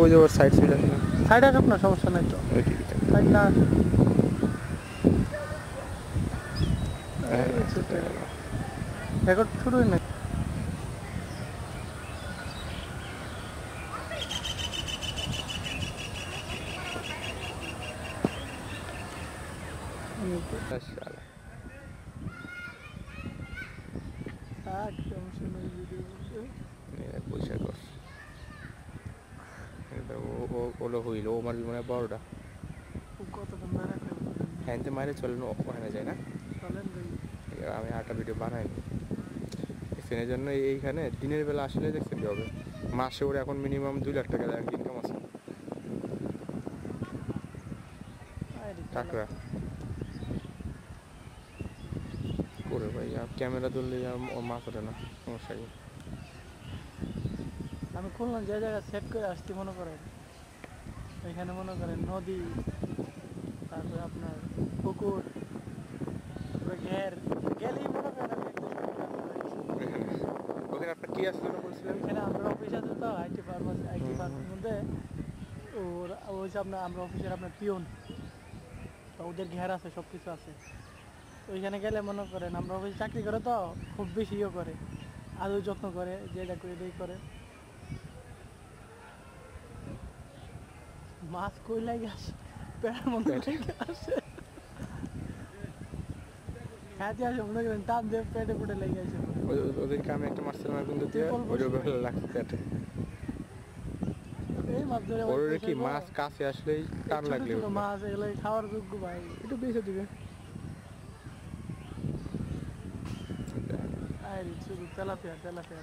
ওই যে ওর side switch আছে না, সাইড আসুক না, সমস্যা নাই তো। ওই টিভিটা। সাইড না হ্যাঁ, রেকর্ড শুরুই না। শালা। পয়সা কর ওলো হইল, ও মারবি মনে হয় বড়টা। কতক্ষণ ধরে হ্যাঁ মারে চলে না, ওখানে যায় না। চলেন ভাই। আমি আটা ভিডিও বানাইনি দেখছেন, এই জন্য এইখানে দিনের বেলা আসলে দেখছেন কি হবে, মাসে ওর এখন মিনিমাম 2 লাখ টাকা ইনকাম আছে টাকা করে ভাই। আর ক্যামেরা ধরলে মাছ ওঠে না, সমস্যা কি? আমি খুললাম যে জায়গা সেট করে আসছি, মনে করেন এখানে মনে করেন নদী, তারপরে আপনার পুকুর, তারপরে ঘের গেলেই মনে করেন আমি একদম ওখানে আপনার কি আসলে বলছিলেন? এখানে আমরা অফিস আছে তো আইটি ফার্মাসি, আইটি ফার্মের মধ্যে ওর ওই যে আপনার আমরা অফিসের আপনার পিওন, তো ওদের ঘের আছে, সব কিছু আছে। ওইখানে গেলে মনে করেন আমরা অফিসে চাকরি করে তো খুব বেশি ইয়ে করে, আদৌ যত্ন করে, যেটা করে এটাই করে। মাছ কই লাগে আসে, পেড়ার মধ্যে লেগে আসে। হ্যাঁ দিয়ে আসে মনে করেন টান দিয়ে পেটে পুটে লেগে আসে। ওদেরকে আমি একটা মারছিলাম কিন্তু দিয়ে ওটা ভালো লাগছে পেটে। এই মাছ ধরে ওর কি মাছ কাছে আসলেই টান লাগলে মাছ এগুলো খাওয়ার যোগ্য ভাই, একটু বেঁচে দিবে। শুধু তেলাপিয়া তেলাপিয়া